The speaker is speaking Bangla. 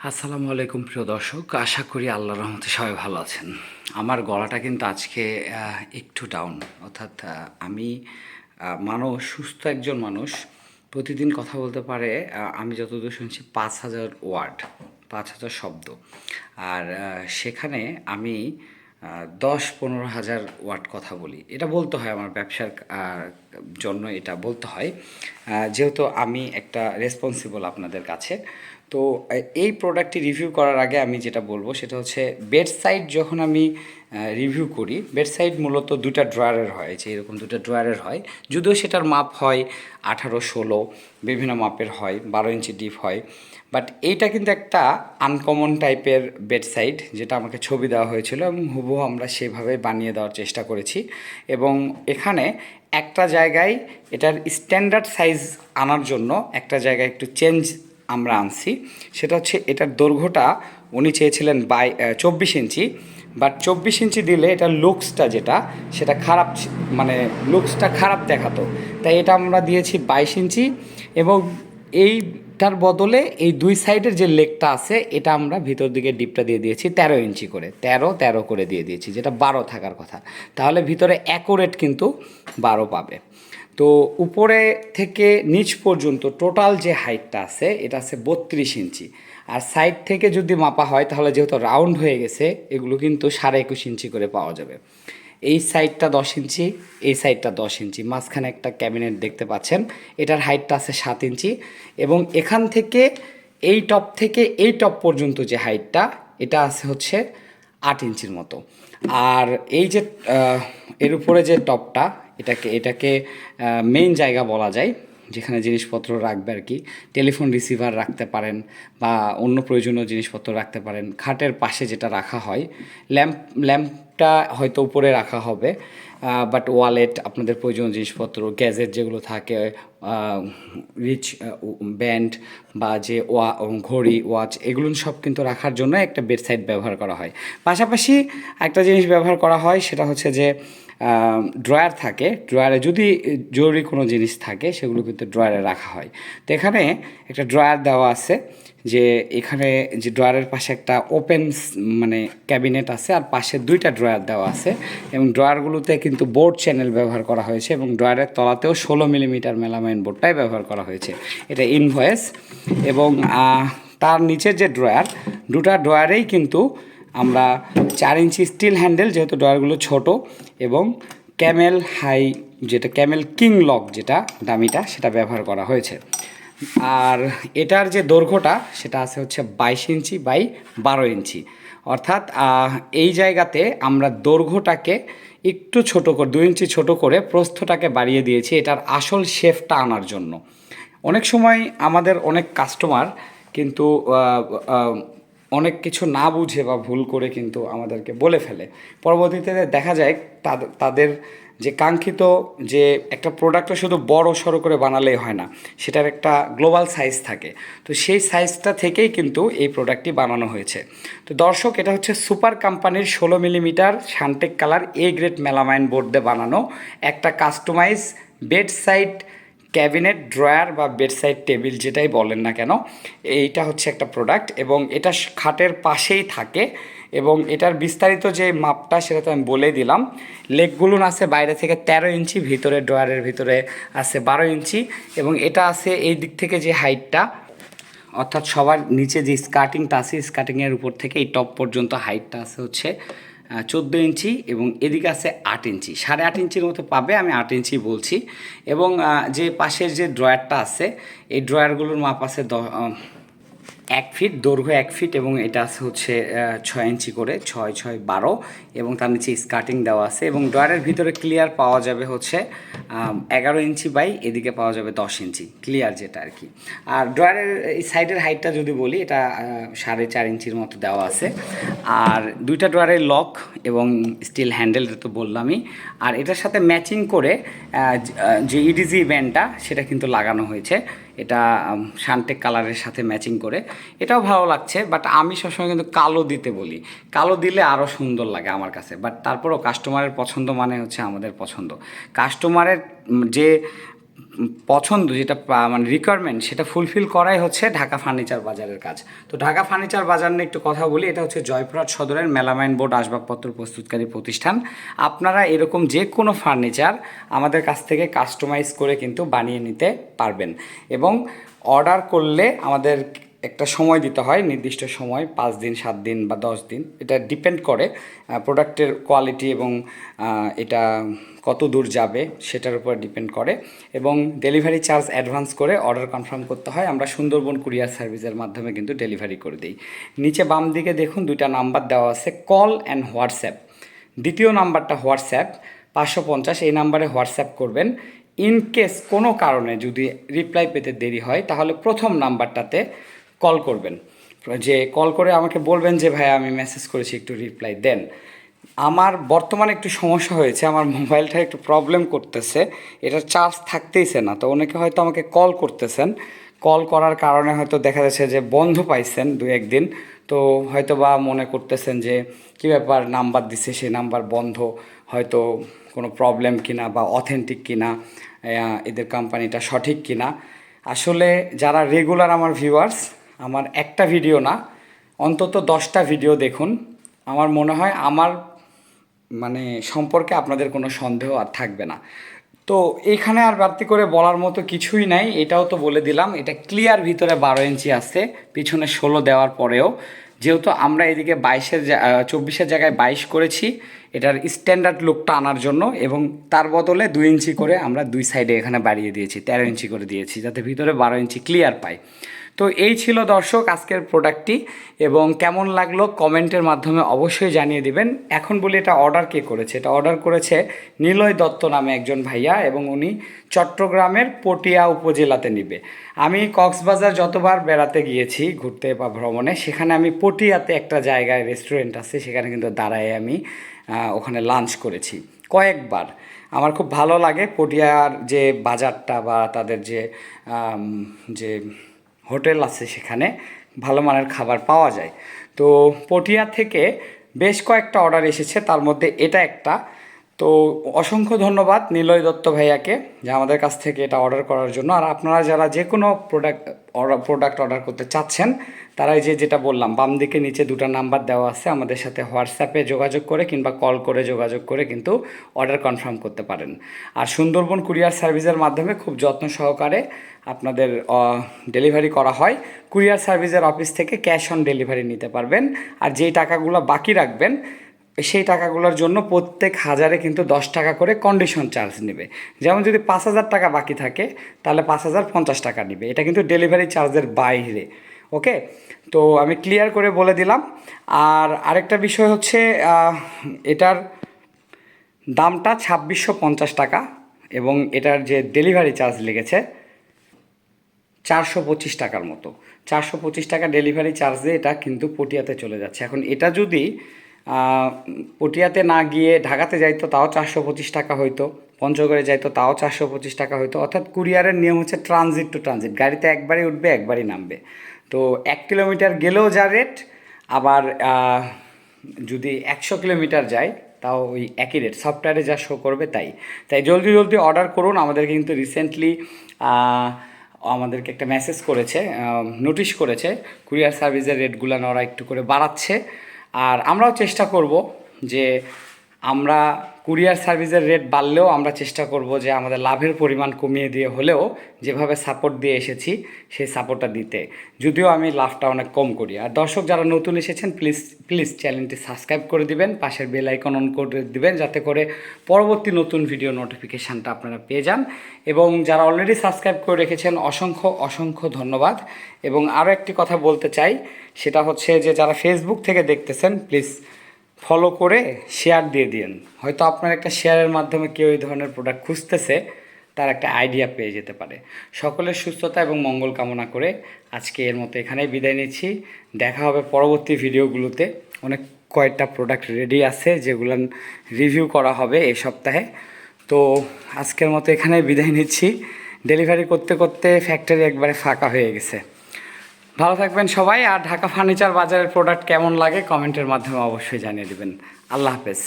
আসসালামু আলাইকুম প্রিয় দর্শক, আশা করি আল্লাহর রহমতে সবাই ভালো আছেন। আমার গলাটা কিন্তু আজকে একটু ডাউন, অর্থাৎ আমি মানুষ, সুস্থ একজন মানুষ প্রতিদিন কথা বলতে পারে, আমি যতদূর শুনছি 5,000 ওয়ার্ড, 5,000 শব্দ। আর সেখানে আমি 10-15 হাজার ওয়াট কথা বলি। এটা বলতে হয় আমার ব্যবসার জন্য, এটা বলতে হয় যেহেতু আমি একটা রেসপন্সিবল আপনাদের কাছে। তো এই প্রোডাক্টটি রিভিউ করার আগে আমি যেটা বলবো সেটা হচ্ছে, বেড সাইড যখন আমি রিভিউ করি, বেড সাইড মূলত দুটা ড্রয়ারের হয়, যে এরকম দুটা ড্রয়ারের হয়। যদিও সেটার মাপ হয় 18-16, বিভিন্ন মাপের হয়, 12 ইঞ্চি ডিপ হয়। বাট এইটা কিন্তু একটা আনকমন টাইপের বেডসাইড, যেটা আমাকে ছবি দেওয়া হয়েছিল এবং হুবহু আমরা সেভাবে বানিয়ে দেওয়ার চেষ্টা করেছি। এবং এখানে একটা জায়গায় এটার স্ট্যান্ডার্ড সাইজ আনার জন্য একটা জায়গায় একটু চেঞ্জ আমরা আনছি। সেটা হচ্ছে, এটার দৈর্ঘ্যটা উনি চেয়েছিলেন 24 ইঞ্চি, বাট 24 ইঞ্চি দিলে এটার লুকসটা যেটা, সেটা খারাপ, মানে লুকসটা খারাপ দেখাতো। তাই এটা আমরা দিয়েছি 22 ইঞ্চি। এবং এইটার বদলে এই দুই সাইডের যে লেগটা আছে, এটা আমরা ভিতর দিকে ডিপটা দিয়ে দিয়েছি 13 ইঞ্চি করে, 13 করে দিয়ে দিয়েছি, যেটা 12 থাকার কথা। তাহলে ভিতরে অ্যাকুরেট কিন্তু 12 পাবে। তো উপরে থেকে নিচ পর্যন্ত টোটাল যে হাইটটা আছে, এটা আছে 32 ইঞ্চি। আর সাইড থেকে যদি মাপা হয়, তাহলে যেহেতু রাউন্ড হয়ে গেছে, এগুলো কিন্তু 21.5 ইঞ্চি করে পাওয়া যাবে। এই সাইডটা 10 ইঞ্চি, এই সাইডটা 10 ইঞ্চি, মাঝখানে একটা ক্যাবিনেট দেখতে পাচ্ছেন। এটার হাইটটা আছে 7 ইঞ্চি। এবং এখান থেকে এই টপ পর্যন্ত যে হাইটটা, এটা আছে হচ্ছে 8 ইঞ্চির মতো। আর এই যে এর উপরে যে টপটা, এটাকে মেইন জায়গা বলা যায়, যেখানে জিনিসপত্র রাখবে আর কি। টেলিফোন রিসিভার রাখতে পারেন বা অন্য প্রয়োজনীয় জিনিসপত্র রাখতে পারেন। খাটের পাশে যেটা রাখা হয়, ল্যাম্পটা হয়তো উপরে রাখা হবে, বাট ওয়ালেট, আপনাদের প্রয়োজনীয় জিনিসপত্র, গ্যাজেট যেগুলো থাকে, রিচ ব্যান্ড বা যে ঘড়ি, ওয়াচ, এগুলো সব কিন্তু রাখার জন্য একটা বেডসাইড ব্যবহার করা হয়। পাশাপাশি একটা জিনিস ব্যবহার করা হয়, সেটা হচ্ছে যে ড্রয়ার থাকে। ড্রয়ারে যদি জরুরি কোনো জিনিস থাকে, সেগুলো কিন্তু ড্রয়ারে রাখা হয়। তো এখানে একটা ড্রয়ার দেওয়া আছে, যে এখানে যে ড্রয়ারের পাশে একটা ওপেন মানে ক্যাবিনেট আছে, আর পাশে দুইটা ড্রয়ার দেওয়া আছে। এবং ড্রয়ারগুলোতে কিন্তু বোর্ড চ্যানেল ব্যবহার করা হয়েছে, এবং ড্রয়ারের তলাতেও 16 মিলিমিটার মেলামাইন বোর্ডটাই ব্যবহার করা হয়েছে। এটা ইনভয়েস। এবং তার নিচের যে ড্রয়ার, দুটা ড্রয়ারেই কিন্তু আমরা 4 ইঞ্চি স্টিল হ্যান্ডেল, যেহেতু ড্রয়ারগুলো ছোট, এবং ক্যামেল হাই, যেটা ক্যামেল কিং লক, যেটা দামিটা, সেটা ব্যবহার করা হয়েছে। আর এটার যে দৈর্ঘ্যটা, সেটা আছে হচ্ছে 22 ইঞ্চি বাই 12 ইঞ্চি। অর্থাৎ এই জায়গাতে আমরা দৈর্ঘ্যটাকে একটু ছোট করে, 2 ইঞ্চি ছোট করে প্রস্থটাকে বাড়িয়ে দিয়েছি, এটার আসল শেপটা আনার জন্য। অনেক সময় আমাদের অনেক কাস্টমার কিন্তু অনেক কিছু না বুঝে বা ভুল করে কিন্তু আমাদেরকে বলে ফেলে। পরবর্তীতে দেখা যায় তাদের যে কাঙ্ক্ষিত যে একটা প্রোডাক্টটা শুধু বড় সড়ো করে বানালেই হয় না, সেটার একটা গ্লোবাল সাইজ থাকে। তো সেই সাইজটা থেকেই কিন্তু এই প্রোডাক্টটি বানানো হয়েছে। তো দর্শক, এটা হচ্ছে সুপার কোম্পানির 16 মিলিমিটার শানটেক কালার গ্রেড মেলামাইন বোর্ড দিয়ে বানানো একটা customise bed side cabinet, drawer বা বেডসাইড টেবিল, যেটাই বলেন না কেন, এইটা হচ্ছে একটা প্রোডাক্ট। এবং এটা খাটের পাশেই থাকে। এবং এটার বিস্তারিত যে মাপটা, সেটা তো আমি বলে দিলাম। লেগগুলো আছে বাইরে থেকে 13 ইঞ্চি, ভিতরে ড্রয়ারের ভিতরে আছে 12 ইঞ্চি। এবং এটা আছে এই দিক থেকে যে হাইটটা, অর্থাৎ সবার নিচে যে স্কার্টিংটা আছে, স্কার্টিংয়ের উপর থেকে এই টপ পর্যন্ত হাইটটা আছে হচ্ছে 14 ইঞ্চি। এবং এদিকে আছে 8 ইঞ্চি, 8.5 ইঞ্চির মতো পাবে, আমি 8 ইঞ্চি বলছি। এবং যে পাশের যে ড্রয়ারটা আছে, এই ড্রয়ারগুলোর মাপ আছে 1 ফিট, দৈর্ঘ্য 1 ফিট, এবং এটা আছে হচ্ছে 6 ইঞ্চি করে, 6 6 12। এবং তার নিচে স্কার্টিং দেওয়া আছে। এবং ড্রয়ারের ভিতরে ক্লিয়ার পাওয়া যাবে হচ্ছে 11 ইঞ্চি বাই এদিকে পাওয়া যাবে 10 ইঞ্চি, ক্লিয়ার যেটা আর কি। আর ড্রয়ারের এই সাইডের হাইটটা যদি বলি, এটা 4.5 ইঞ্চির মতো দেওয়া আছে। আর দুইটা ড্রয়ারের লক এবং স্টিল হ্যান্ডেল, তো বললামই। আর এটার সাথে ম্যাচিং করে যে ইডিজি ব্যান্ডটা, সেটা কিন্তু লাগানো হয়েছে। এটা শানটেক কালারের সাথে ম্যাচিং করে, এটাও ভালো লাগছে। বাট আমি সবসময় কিন্তু কালো দিতে বলি, কালো দিলে আরও সুন্দর লাগে আমার কাছে। বাট তারপরও কাস্টমারের পছন্দ মানে হচ্ছে আমাদের পছন্দ। কাস্টমারের যে পছন্দ, যেটা মানে রিকোয়ারমেন্ট, সেটা ফুলফিল করাই হচ্ছে ঢাকা ফার্নিচার বাজারের কাজ। তো ঢাকা ফার্নিচার বাজার নিয়ে একটু কথা বলি। এটা হচ্ছে জয়পুরহাট সদরের মেলামাইন বোর্ড আসবাবপত্র প্রস্তুতকারী প্রতিষ্ঠান। আপনারা এরকম যে কোনো ফার্নিচার আমাদের কাছ থেকে কাস্টমাইজ করে কিন্তু বানিয়ে নিতে পারবেন, এবং অর্ডার করলে আমাদের একটা সময় দিতে হয়, নির্দিষ্ট সময়, 5 দিন, 7 দিন বা 10 দিন, এটা ডিপেন্ড করে প্রোডাক্টের কোয়ালিটি এবং এটা কত দূর যাবে সেটার উপর ডিপেন্ড করে। এবং ডেলিভারি চার্জ অ্যাডভান্স করে অর্ডার কনফার্ম করতে হয়। আমরা সুন্দরবন কুরিয়ার সার্ভিসের মাধ্যমে কিন্তু ডেলিভারি করে দিই। নিচে বাম দিকে দেখুন 2টা নাম্বার দেওয়া আছে, কল অ্যান্ড হোয়াটসঅ্যাপ। দ্বিতীয় নাম্বারটা হোয়াটসঅ্যাপ 550, এই নাম্বারে হোয়াটসঅ্যাপ করবেন। ইনকেস কোনো কারণে যদি রিপ্লাই পেতে দেরি হয়, তাহলে প্রথম নাম্বারটাতে কল করবেন, যে কল করে আমাকে বলবেন যে ভাইয়া আমি মেসেজ করেছি, একটু রিপ্লাই দেন। আমার বর্তমানে একটু সমস্যা হয়েছে, আমার মোবাইলটা একটু প্রবলেম করতেছে, এটার চার্জ থাকতেইছে না। তো অনেকে হয়তো আমাকে কল করতেছেন, কল করার কারণে হয়তো দেখা যাচ্ছে যে বন্ধ পাইছেন 2-1 দিন। তো হয়তো বা মনে করতেছেন যে কী ব্যাপার, নাম্বার দিছে সেই নাম্বার বন্ধ, হয়তো কোনো প্রবলেম কিনা বা অথেন্টিক কিনা, এদের কোম্পানিটা সঠিক কিনা। আসলে যারা রেগুলার আমার ভিউয়ার্স, আমার একটা ভিডিও না অন্তত 10টা ভিডিও দেখুন, আমার মনে হয় আমার মানে সম্পর্কে আপনাদের কোনো সন্দেহ আর থাকবে না। তো এখানে আর বাড়তি করে বলার মতো কিছুই নাই, এটাও তো বলে দিলাম। এটা ক্লিয়ার ভিতরে 12 ইঞ্চি আছে, পিছনে 16 দেওয়ার পরেও, যেহেতু আমরা এদিকে 24-এর জায়গায় 22 করেছি এটার স্ট্যান্ডার্ড লুকটা আনার জন্য, এবং তার বদলে 2 ইঞ্চি করে আমরা 2 সাইডে এখানে বাড়িয়ে দিয়েছি, 13 ইঞ্চি করে দিয়েছি, যাতে ভিতরে 12 ইঞ্চি ক্লিয়ার পায়। তো এই ছিল দর্শক আজকের প্রোডাক্টটি, এবং কেমন লাগলো কমেন্টের মাধ্যমে অবশ্যই জানিয়ে দিবেন। এখন বলি, এটা অর্ডার কে করেছে? এটা অর্ডার করেছে নিলয় দত্ত নামে একজন ভাইয়া, এবং উনি চট্টগ্রামের পটিয়া উপজেলাতে নিবে। আমি কক্সবাজার যতবার বেড়াতে গিয়েছি ঘুরতে বা ভ্রমণে, সেখানে আমি পটিয়াতে একটা জায়গায় রেস্টুরেন্ট আছে, সেখানে কিন্তু দাঁড়ায় আমি ওখানে লাঞ্চ করেছি কয়েকবার। আমার খুব ভালো লাগে পটিয়ার যে বাজারটা বা তাদের যে যে হোটেল আছে, সেখানে ভালো মানের খাবার পাওয়া যায়। তো পটিয়া থেকে বেশ কয়েকটা অর্ডার এসেছে, তার মধ্যে এটা একটা। তো অসংখ্য ধন্যবাদ নিলয় দত্ত ভাইয়াকে যে আমাদের কাছ থেকে এটা অর্ডার করার জন্য। আর আপনারা যারা যে কোনো প্রোডাক্ট অর্ডার করতে চাচ্ছেন, তারা এই যেটা বললাম, বাম দিকে নিচে 2টা নাম্বার দেওয়া আছে, আমাদের সাথে হোয়াটসঅ্যাপে যোগাযোগ করে কিংবা কল করে যোগাযোগ করে কিন্তু অর্ডার কনফার্ম করতে পারেন। আর সুন্দরবন কুরিয়ার সার্ভিসের মাধ্যমে খুব যত্ন সহকারে আপনাদের ডেলিভারি করা হয়। কুরিয়ার সার্ভিসের অফিস থেকে ক্যাশ অন ডেলিভারি নিতে পারবেন। আর যেই টাকাগুলো বাকি রাখবেন, সেই টাকাগুলোর জন্য প্রত্যেক হাজারে কিন্তু 10 টাকা করে কন্ডিশন চার্জ নেবে। যেমন যদি 5,000 টাকা বাকি থাকে, তাহলে 5,050 টাকা নেবে। এটা কিন্তু ডেলিভারি চার্জের বাইরে। ওকে, তো আমি ক্লিয়ার করে বলে দিলাম। আর আরেকটা বিষয় হচ্ছে, এটার দামটা 2650 টাকা, এবং এটার যে ডেলিভারি চার্জ লেগেছে 425 টাকার মতো। 425 টাকা ডেলিভারি চার্জে এটা কিন্তু পটিয়াতে চলে যাচ্ছে। এখন এটা যদি পটিয়াতে না গিয়ে ঢাকাতে যাইতো, তাও 425 টাকা হইতো, পঞ্চগড়ে যাইতো, তাও 425 টাকা হইতো। অর্থাৎ কুরিয়ারের নিয়ম হচ্ছে ট্রানজিট টু ট্রানজিট, গাড়িতে একবারই উঠবে একবারই নামবে। তো 1 কিলোমিটার গেলেও যা রেট, আবার যদি 100 কিলোমিটার যায় তাও ওই একই রেট, সফটওয়্যারে যা শো করবে তাই। তাই জলদি জলদি অর্ডার করুন। আমাদের কিন্তু রিসেন্টলি আমাদেরকে একটা মেসেজ করেছে, নোটিশ করেছে, কুরিয়ার সার্ভিসের রেটগুলো ওরা একটু করে বাড়াচ্ছে। আর আমরাও চেষ্টা করব যে আমরা কুরিয়ার সার্ভিসের রেট বাড়লেও আমরা চেষ্টা করব যে আমাদের লাভের পরিমাণ কমিয়ে দিয়ে হলেও যেভাবে সাপোর্ট দিয়ে এসেছি সেই সাপোর্টটা দিতে, যদিও আমি লাভটা অনেক কম করি। আর দর্শক যারা নতুন এসেছেন, প্লিজ চ্যানেলটি সাবস্ক্রাইব করে দিবেন, পাশের বেল আইকন অন করে দিবেন, যাতে করে পরবর্তী নতুন ভিডিও নোটিফিকেশানটা আপনারা পেয়ে যান। এবং যারা অলরেডি সাবস্ক্রাইব করে রেখেছেন, অসংখ্য ধন্যবাদ। এবং আরও একটি কথা বলতে চাই, সেটা হচ্ছে যে যারা ফেসবুক থেকে দেখতেছেন, প্লিজ ফলো করে শেয়ার দিয়ে দিন। হয়তো আপনার একটা শেয়ারের মাধ্যমে কেউ এই ধরনের প্রোডাক্ট খুঁজতেছে, তার একটা আইডিয়া পেয়ে যেতে পারে। সকলের সুস্থতা এবং মঙ্গল কামনা করে আজকে এর মতো এখানেই বিদায় নিচ্ছি। দেখা হবে পরবর্তী ভিডিওগুলোতে। অনেক কয়েকটা প্রোডাক্ট রেডি আছে যেগুলো রিভিউ করা হবে এই সপ্তাহে। তো আজকের মতো এখানেই বিদায় নিচ্ছি। ডেলিভারি করতে করতে ফ্যাক্টরি একবারে ফাঁকা হয়ে গেছে। ভালো থাকবেন সবাই। আর ঢাকা ফার্নিচার বাজারের প্রোডাক্ট কেমন লাগে কমেন্টের মাধ্যমে অবশ্যই জানিয়ে দেবেন। আল্লাহ হাফেজ।